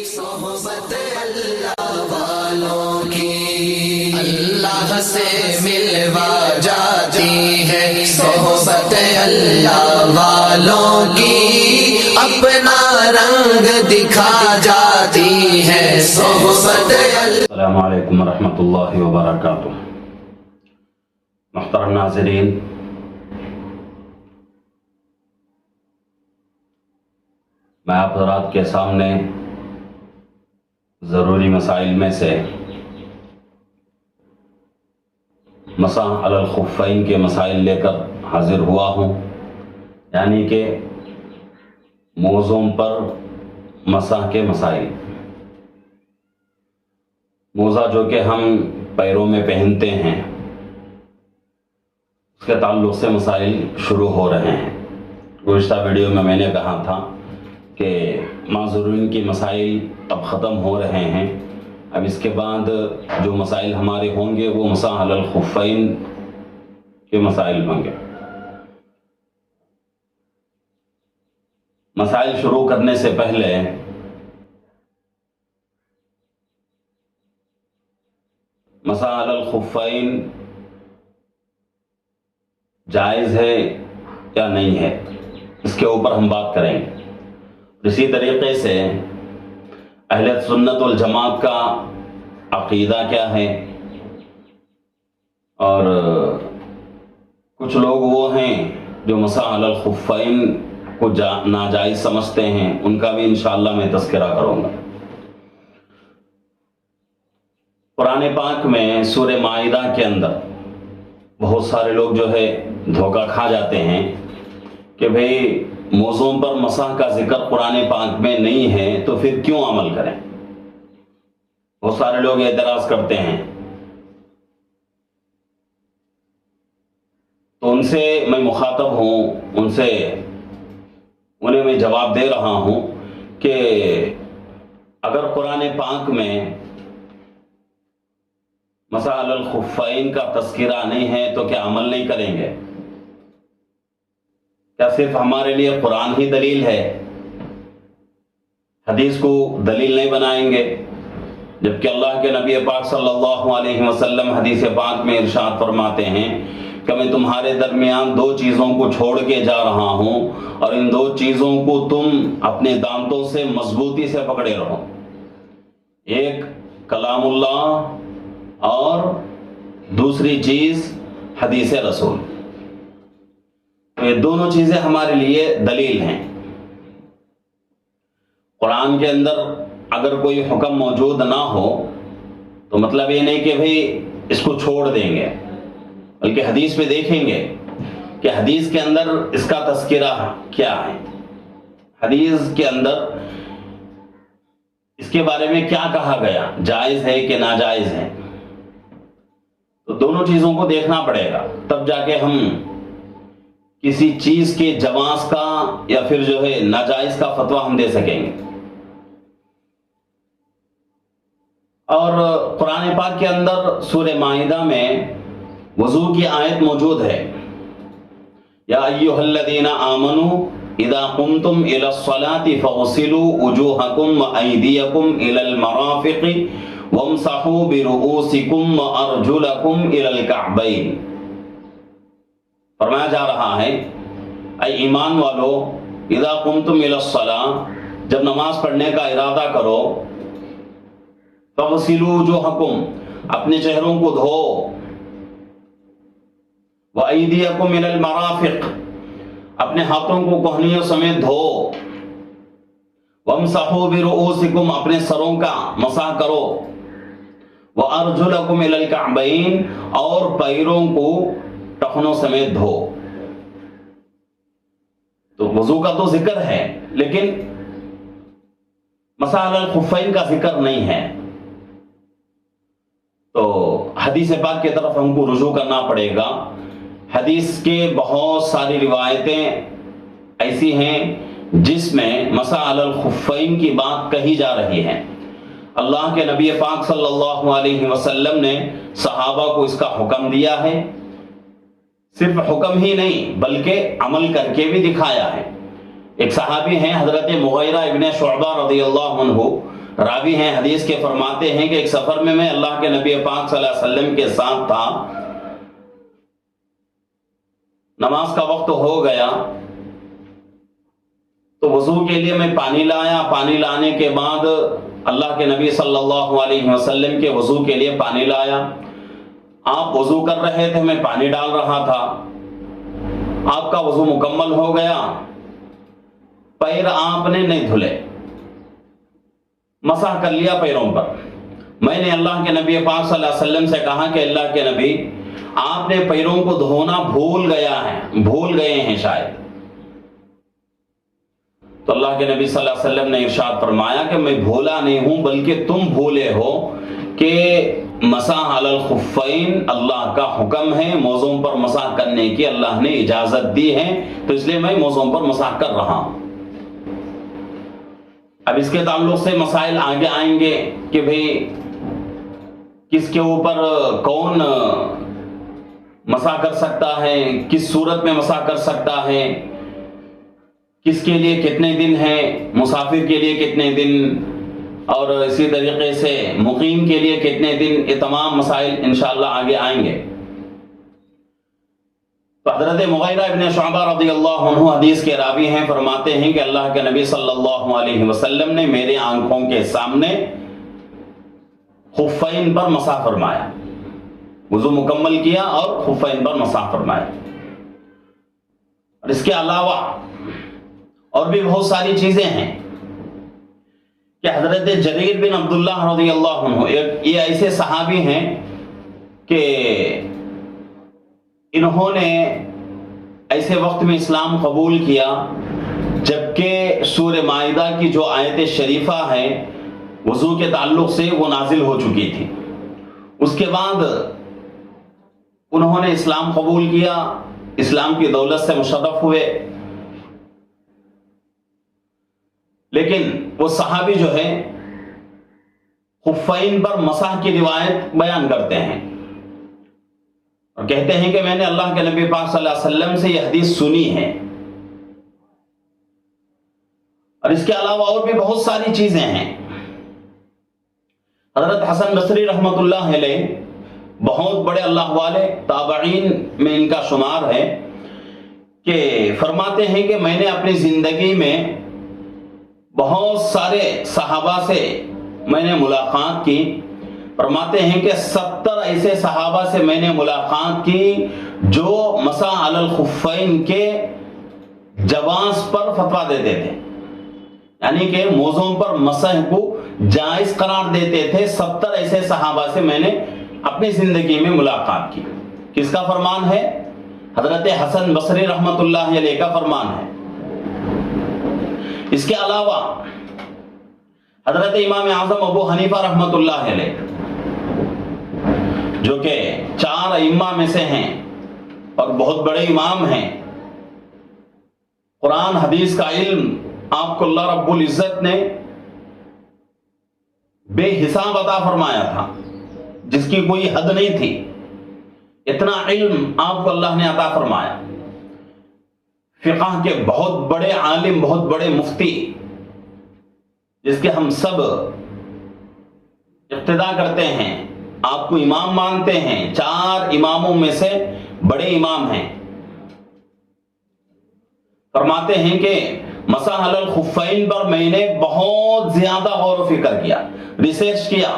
صحبت اللہ والوں کی اللہ سے ملوا جاتی ہے، صحبت اللہ والوں کی اپنا رنگ دکھا جاتی ہے، صحبت اللہ۔ السلام علیکم ورحمۃ اللہ وبرکاتہ۔ محترم ناظرین، میں آپ حضرات کے سامنے ضروری مسائل میں سے مسح علی الخفین کے مسائل لے کر حاضر ہوا ہوں، یعنی کہ موزوں پر مسح کے مسائل۔ موزہ جو کہ ہم پیروں میں پہنتے ہیں، اس کے تعلق سے مسائل شروع ہو رہے ہیں۔ گزشتہ ویڈیو میں نے کہا تھا کہ معذورین کی مسائل اب ختم ہو رہے ہیں، اب اس کے بعد جو مسائل ہمارے ہوں گے وہ مسح علی الخفین کے مسائل ہوں گے۔ مسائل شروع کرنے سے پہلے مسح علی الخفین جائز ہے یا نہیں ہے، اس کے اوپر ہم بات کریں گے۔ اسی طریقے سے اہل سنت والجماعت کا عقیدہ کیا ہے، اور کچھ لوگ وہ ہیں جو مسح علی الخفین کو ناجائز سمجھتے ہیں، ان کا بھی انشاءاللہ میں تذکرہ کروں گا۔ قرآن پاک میں سورہ مائدہ کے اندر بہت سارے لوگ جو ہے دھوکہ کھا جاتے ہیں کہ بھئی موضوع پر مسح کا ذکر قرآن پاک میں نہیں ہے تو پھر کیوں عمل کریں۔ بہت سارے لوگ اعتراض کرتے ہیں، تو ان سے میں مخاطب ہوں، انہیں میں جواب دے رہا ہوں کہ اگر قرآن پاک میں مسح علی الخفین کا تذکرہ نہیں ہے تو کیا عمل نہیں کریں گے؟ کیا صرف ہمارے لیے قرآن ہی دلیل ہے، حدیث کو دلیل نہیں بنائیں گے؟ جبکہ اللہ کے نبی پاک صلی اللہ علیہ وسلم حدیث پاک میں ارشاد فرماتے ہیں کہ میں تمہارے درمیان دو چیزوں کو چھوڑ کے جا رہا ہوں، اور ان دو چیزوں کو تم اپنے دانتوں سے مضبوطی سے پکڑے رہو، ایک کلام اللہ اور دوسری چیز حدیث رسول۔ یہ دونوں چیزیں ہمارے لیے دلیل ہیں۔ قرآن کے اندر اگر کوئی حکم موجود نہ ہو تو مطلب یہ نہیں کہ بھئی اس کو چھوڑ دیں گے، بلکہ حدیث میں دیکھیں گے کہ حدیث کے اندر اس کا تذکرہ کیا ہے، حدیث کے اندر اس کے بارے میں کیا کہا گیا، جائز ہے کہ ناجائز ہے۔ تو دونوں چیزوں کو دیکھنا پڑے گا، تب جا کے ہم کسی چیز کے جواز کا یا پھر جو ہے ناجائز کا فتویٰ ہم دے سکیں گے۔ اور قرآن پاک کے اندر سورہ مائدہ میں وضو کی آیت موجود ہے، یا ایھا الذین آمنوا اذا قمتم الی الصلاۃ فاغسلوا وجوہکم وایدیکم الی المرافق وامسحوا برؤوسکم وارجلکم الی الکعبین۔ فرمایا جا رہا ہے، اے ایمان والو، اذا قمتم الی الصلاۃ، جب نماز پڑھنے کا ارادہ کرو، فاغسلوا وجوہکم، اپنے چہروں کو دھو، وایدیکم الی المرافق، اپنے ہاتھوں کو کوہنیوں سمیت دھو، وامسحوا برؤوسکم، اپنے سروں کا مسح کرو، وارجلکم الی الکعبین، اور پیروں کو ٹخنوں سمیت دھو۔ تو وضو کا تو ذکر ہے، لیکن مسح علی الخفین کا ذکر نہیں ہے۔ تو حدیث پاک کی طرف ہم کو رجوع کرنا پڑے گا۔ حدیث کے بہت ساری روایتیں ایسی ہیں جس میں مسح علی الخفین کی بات کہی جا رہی ہے۔ اللہ کے نبی پاک صلی اللہ علیہ وسلم نے صحابہ کو اس کا حکم دیا ہے، صرف حکم ہی نہیں بلکہ عمل کر کے بھی دکھایا ہے۔ ایک صحابی ہیں حضرت مغیرہ ابن شعبہ رضی اللہ عنہ، راوی ہیں حدیث کے، فرماتے ہیں کہ ایک سفر میں اللہ کے نبی پاک صلی اللہ علیہ وسلم کے ساتھ تھا، نماز کا وقت ہو گیا تو وضو کے لیے میں پانی لایا، پانی لانے کے بعد اللہ کے نبی صلی اللہ علیہ وسلم کے وضو کے لیے پانی لایا، آپ وضو کر رہے تھے، میں پانی ڈال رہا تھا، آپ کا وضو مکمل ہو گیا، پیر آپ نے نہیں دھلے، مسح کر لیا پیروں پر۔ میں نے اللہ کے نبی پاک صلی اللہ علیہ وسلم سے کہا کہ اللہ کے نبی، آپ نے پیروں کو دھونا بھول گئے ہیں شاید۔ تو اللہ کے نبی صلی اللہ علیہ وسلم نے ارشاد فرمایا کہ میں بھولا نہیں ہوں، بلکہ تم بھولے ہو کہ مسح علی الخفین اللہ کا حکم ہے، موزوں پر مسح کرنے کی اللہ نے اجازت دی ہے، تو اس لیے میں موزوں پر مسح کر رہا ہوں۔ اب اس کے تعلق سے مسائل آگے آئیں گے کہ بھئی کس کے اوپر کون مسح کر سکتا ہے، کس صورت میں مسح کر سکتا ہے، کس کے لیے کتنے دن ہے، مسافر کے لیے کتنے دن، اور اسی طریقے سے مقیم کے لیے کتنے دن، یہ تمام مسائل انشاءاللہ آگے آئیں گے۔ تو حضرت مغیرہ ابن شعبہ رضی اللہ عنہ حدیث کے راوی ہیں، فرماتے ہیں کہ اللہ کے نبی صلی اللہ علیہ وسلم نے میرے آنکھوں کے سامنے خفین پر مسح فرمایا، وضو مکمل کیا اور خفین پر مسح فرمایا۔ اور اس کے علاوہ اور بھی بہت ساری چیزیں ہیں کہ حضرت جریر بن عبداللہ رضی اللہ عنہ، یہ ایسے صحابی ہیں کہ انہوں نے ایسے وقت میں اسلام قبول کیا جبکہ سورہ مائدہ کی جو آیت شریفہ ہے وضو کے تعلق سے وہ نازل ہو چکی تھی۔ اس کے بعد انہوں نے اسلام قبول کیا، اسلام کی دولت سے مشرف ہوئے، لیکن وہ صحابی جو ہے خفین پر مسح کی روایت بیان کرتے ہیں اور کہتے ہیں کہ میں نے اللہ کے نبی پاک صلی اللہ علیہ وسلم سے یہ حدیث سنی ہے۔ اور اس کے علاوہ اور بھی بہت ساری چیزیں ہیں۔ حضرت حسن بصری رحمۃ اللہ علیہ بہت بڑے اللہ والے تابعین میں ان کا شمار ہے کہ فرماتے ہیں کہ میں نے اپنی زندگی میں بہت سارے صحابہ سے میں نے ملاقات کی، فرماتے ہیں کہ 70 ایسے صحابہ سے میں نے ملاقات کی جو مسح علی الخفین کے جواز پر فتویٰ دیتے تھے، یعنی کہ موزوں پر مسح کو جائز قرار دیتے تھے۔ 70 ایسے صحابہ سے میں نے اپنی زندگی میں ملاقات کی۔ کس کا فرمان ہے؟ حضرت حسن بصری رحمۃ اللہ علیہ کا فرمان ہے۔ اس کے علاوہ حضرت امام اعظم ابو حنیفہ رحمۃ اللہ علیہ، جو کہ 4 ائمہ میں سے ہیں اور بہت بڑے امام ہیں، قرآن حدیث کا علم آپ کو اللہ رب العزت نے بے حساب عطا فرمایا تھا، جس کی کوئی حد نہیں تھی، اتنا علم آپ کو اللہ نے عطا فرمایا۔ فقہ کے بہت بڑے عالم، بہت بڑے مفتی، جس کے ہم سب اقتدا کرتے ہیں، آپ کو امام مانتے ہیں، 4 اماموں میں سے بڑے امام ہیں، فرماتے ہیں کہ مسح علی الخفین پر میں نے بہت زیادہ غور و فکر کیا، ریسرچ کیا،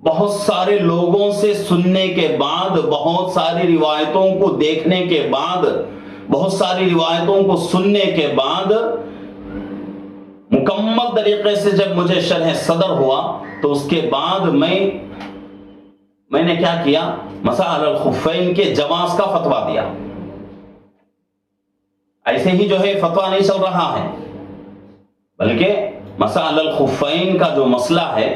بہت سارے لوگوں سے سننے کے بعد، بہت ساری روایتوں کو دیکھنے کے بعد، بہت ساری روایتوں کو سننے کے بعد مکمل طریقے سے جب مجھے شرح صدر ہوا تو اس کے بعد میں نے کیا کیا؟ مسح علی الخفین کے جواز کا فتویٰ دیا۔ ایسے ہی جو ہے فتویٰ نہیں چل رہا ہے، بلکہ مسح علی الخفین کا جو مسئلہ ہے،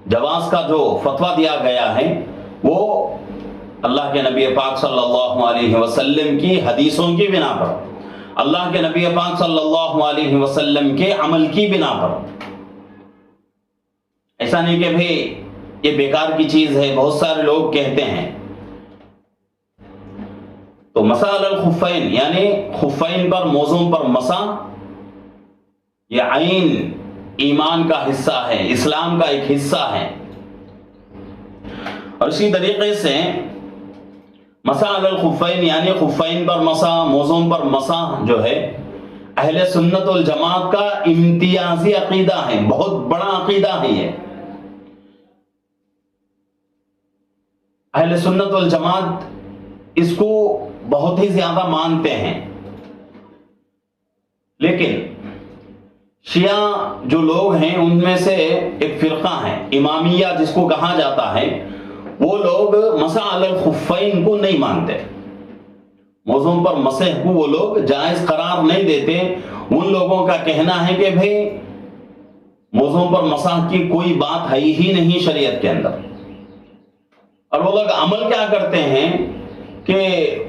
جواز کا جو فتویٰ دیا گیا ہے، وہ اللہ کے نبی پاک صلی اللہ علیہ وسلم کی حدیثوں کی بنا پر، اللہ کے نبی پاک صلی اللہ علیہ وسلم کے عمل کی بنا پر۔ ایسا نہیں کہ بھئی یہ بیکار کی چیز ہے۔ بہت سارے لوگ کہتے ہیں تو مسح علی الخفین یعنی خفین پر موزوں پر مسح، یہ عین ایمان کا حصہ ہے، اسلام کا ایک حصہ ہے۔ اور اسی طریقے سے مسح علی الخفین یعنی خفین پر مسح، موزوں پر مسح جو ہے اہل سنت والجماعت کا امتیازی عقیدہ ہے، بہت بڑا عقیدہ ہے یہ۔ اہل سنت والجماعت اس کو بہت ہی زیادہ مانتے ہیں، لیکن شیعہ جو لوگ ہیں ان میں سے ایک فرقہ ہے امامیہ جس کو کہا جاتا ہے، وہ لوگ مسح علی الخفین کو نہیں مانتے، موزوں پر مسح کو وہ لوگ جائز قرار نہیں دیتے۔ ان لوگوں کا کہنا ہے کہ بھئی موزوں پر مسح کی کوئی بات ہے ہی نہیں شریعت کے اندر۔ اور وہ لوگ عمل کیا کرتے ہیں کہ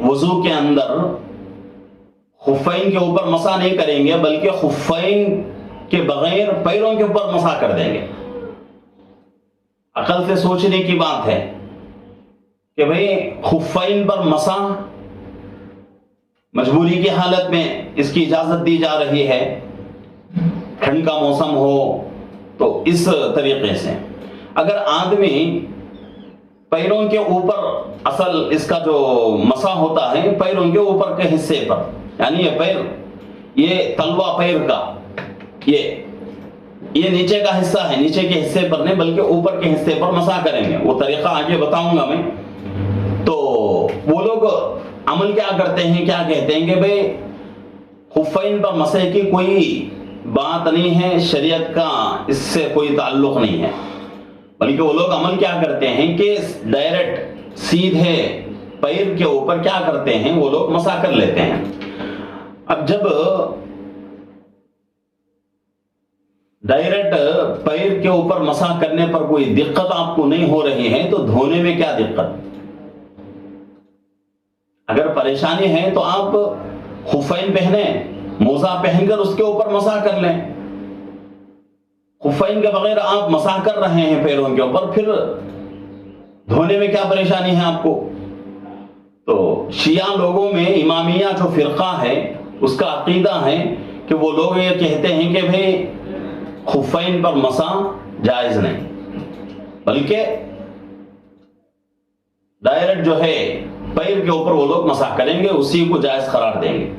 وضو کے اندر خفین کے اوپر مسح نہیں کریں گے، بلکہ خفین کے بغیر پیروں کے اوپر مسح کر دیں گے۔ عقل سے سوچنے کی بات ہے کہ بھئی خفین پر مسح مجبوری کی حالت میں اس کی اجازت دی جا رہی ہے، ٹھنڈ کا موسم ہو تو اس طریقے سے۔ اگر آدمی پیروں کے اوپر، اصل اس کا جو مسح ہوتا ہے پیروں کے اوپر کے حصے پر، یعنی یہ پیر، یہ تلوا پیر کا یہ نیچے کا حصہ ہے، نیچے کے حصے پر نہیں بلکہ اوپر کے حصے پر مسح کریں گے، وہ طریقہ آگے بتاؤں گا میں۔ تو وہ لوگ عمل کیا کرتے ہیں، کیا کہتے ہیں کہ بھئی خفین پر مسح کی کوئی بات نہیں ہے، شریعت کا اس سے کوئی تعلق نہیں ہے، بلکہ وہ لوگ عمل کیا کرتے ہیں کہ ڈائریکٹ سیدھے پیر کے اوپر کیا کرتے ہیں، وہ لوگ مسح کر لیتے ہیں۔ اب جب ڈائریکٹ پیر کے اوپر مسح کرنے پر کوئی دقت آپ کو نہیں ہو رہی ہے تو دھونے میں کیا دقت؟ اگر پریشانی ہے تو آپ خفین پہنیں، موزہ پہن کر اس کے اوپر مسح کر لیں۔ خفین کے بغیر آپ مسح کر رہے ہیں پیروں کے اوپر، پھر دھونے میں کیا پریشانی ہے آپ کو؟ تو شیعہ لوگوں میں امامیہ جو فرقہ ہے اس کا عقیدہ ہے کہ وہ لوگ یہ کہتے ہیں کہ بھئی خفین پر مسح جائز نہیں، بلکہ ڈائریکٹ جو ہے پیر کے اوپر وہ لوگ مسح کریں گے، اسی کو جائز قرار دیں گے۔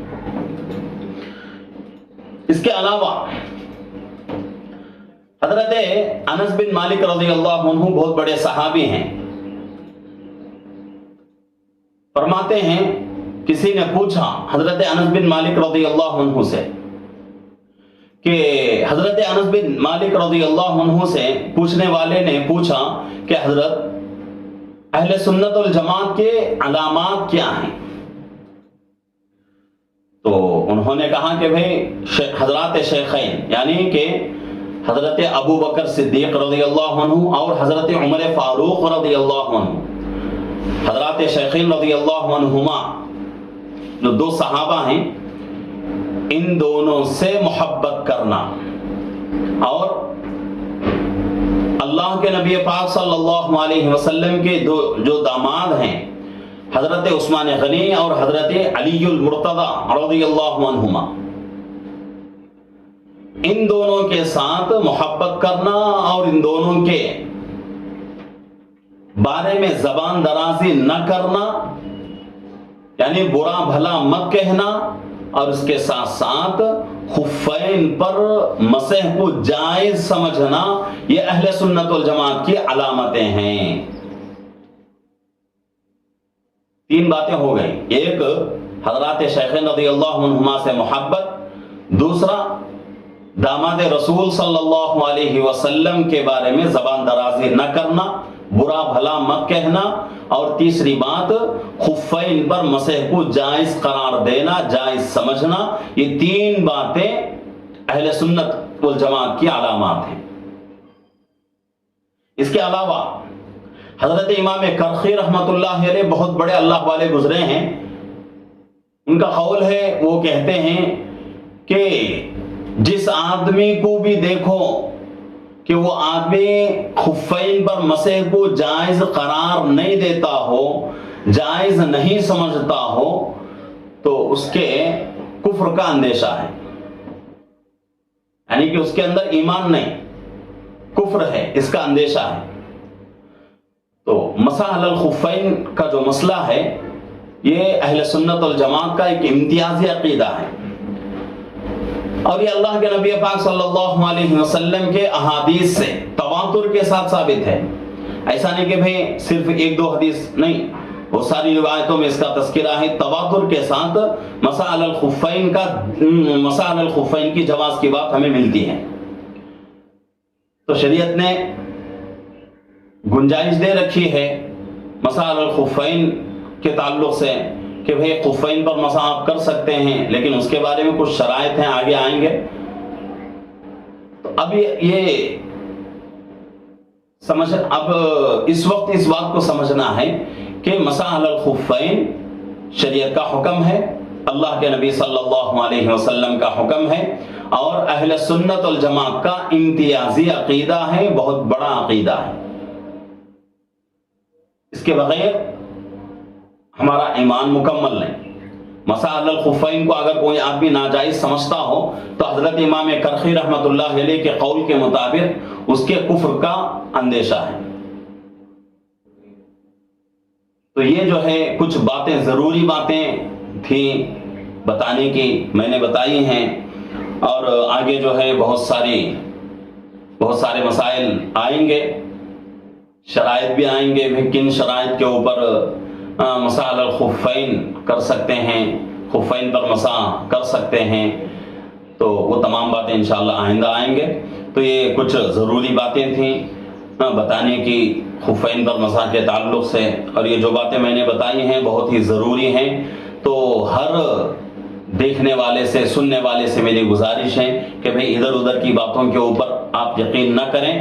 اس کے علاوہ حضرت انس بن مالک رضی اللہ عنہ بہت بڑے صحابی ہیں، فرماتے ہیں کسی نے پوچھا حضرت انس بن مالک رضی اللہ عنہ سے کہ حضرت انس بن مالک رضی اللہ عنہ سے پوچھنے والے نے پوچھا کہ حضرت اہل سنت والجماعت کے علامات کیا ہیں؟ تو انہوں نے کہا کہ بھئی حضرات شیخین یعنی کہ حضرت ابو بکر صدیق رضی اللہ عنہ اور حضرت عمر فاروق رضی اللہ عنہ، حضرات شیخین رضی اللہ عنہما جو دو صحابہ ہیں، ان دونوں سے محبت کرنا، اور اللہ کے نبی پاک صلی اللہ علیہ وسلم کے جو داماد ہیں حضرت عثمان غنی اور حضرت علی المرتضی رضی اللہ عنہما، ان دونوں کے ساتھ محبت کرنا اور ان دونوں کے بارے میں زبان درازی نہ کرنا، یعنی برا بھلا مت کہنا، اور اس کے ساتھ ساتھ خفین پر مسح کو جائز سمجھنا، یہ اہل سنت والجماعت کی علامتیں ہیں۔ تین باتیں ہو گئی، ایک حضرات شیخین رضی اللہ عنہما سے محبت، دوسرا داماد رسول صلی اللہ علیہ وسلم کے بارے میں زبان درازی نہ کرنا، برا بھلا مت کہنا، اور تیسری بات خفین پر مسح کو جائز قرار دینا، جائز سمجھنا۔ یہ تین باتیں اہل سنت والجماعت کی علامات ہیں۔ اس کے علاوہ حضرت امام کرخی رحمت اللہ علیہ بہت بڑے اللہ والے گزرے ہیں، ان کا قول ہے، وہ کہتے ہیں کہ جس آدمی کو بھی دیکھو کہ وہ آدمی خفین پر مسح کو جائز قرار نہیں دیتا ہو، جائز نہیں سمجھتا ہو تو اس کے کفر کا اندیشہ ہے، یعنی کہ اس کے اندر ایمان نہیں، کفر ہے، اس کا اندیشہ ہے۔ تو مسح علی الخفین کا جو مسئلہ ہے یہ اہل سنت والجماعت کا ایک امتیازی عقیدہ ہے، اور یہ اللہ کے نبی پاک صلی اللہ علیہ وسلم کے احادیث سے تواتر کے ساتھ ثابت ہے۔ ایسا نہیں کہ بھئی صرف ایک دو حدیث نہیں، بہت ساری روایتوں میں اس کا تذکرہ ہے، تواتر کے ساتھ مسح علی الخفین کی جواز کی بات ہمیں ملتی ہے۔ تو شریعت نے گنجائش دے رکھی ہے مسح علی الخفین کے تعلق سے کہ بھئی خفین پر مسح آپ کر سکتے ہیں، لیکن اس کے بارے میں کچھ شرائط ہیں، آگے آئیں گے۔ تو اب یہ اب اس وقت اس بات کو سمجھنا ہے کہ مسح علی الخفین شریعت کا حکم ہے، اللہ کے نبی صلی اللہ علیہ وسلم کا حکم ہے، اور اہل سنت والجماعت کا امتیازی عقیدہ ہے، بہت بڑا عقیدہ ہے۔ اس کے بغیر ہمارا ایمان مکمل نہیں۔ مسح علی الخفین کو اگر کوئی آدمی ناجائز سمجھتا ہو تو حضرت امام کرخی رحمۃ اللہ علیہ کے قول کے مطابق اس کے کفر کا اندیشہ ہے۔ تو یہ جو ہے کچھ باتیں، ضروری باتیں تھیں بتانے کی، میں نے بتائی ہیں، اور آگے جو ہے بہت سارے مسائل آئیں گے، شرائط بھی آئیں گے، کن شرائط کے اوپر مسح علی الخفین کر سکتے ہیں، خفین پر مسح کر سکتے ہیں، تو وہ تمام باتیں انشاءاللہ آئندہ آئیں گے۔ تو یہ کچھ ضروری باتیں تھیں بتانے کی خفین پر مسح کے تعلق سے، اور یہ جو باتیں میں نے بتائی ہیں بہت ہی ضروری ہیں۔ تو ہر دیکھنے والے سے، سننے والے سے میری گزارش ہے کہ بھئی ادھر ادھر کی باتوں کے اوپر آپ یقین نہ کریں،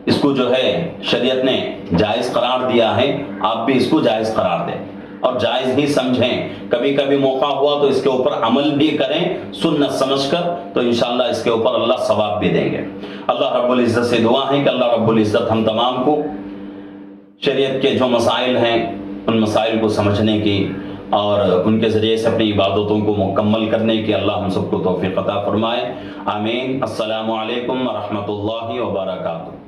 اس کو جو ہے شریعت نے جائز قرار دیا ہے، آپ بھی اس کو جائز قرار دیں اور جائز ہی سمجھیں۔ کبھی کبھی موقع ہوا تو اس کے اوپر عمل بھی کریں سنت سمجھ کر، تو انشاءاللہ اس کے اوپر اللہ ثواب بھی دیں گے۔ اللہ رب العزت سے دعا ہے کہ اللہ رب العزت ہم تمام کو شریعت کے جو مسائل ہیں ان مسائل کو سمجھنے کی اور ان کے ذریعے سے اپنی عبادتوں کو مکمل کرنے کی اللہ ہم سب کو توفیق عطا فرمائے۔ آمین۔ السلام علیکم ورحمۃ اللہ وبرکاتہ۔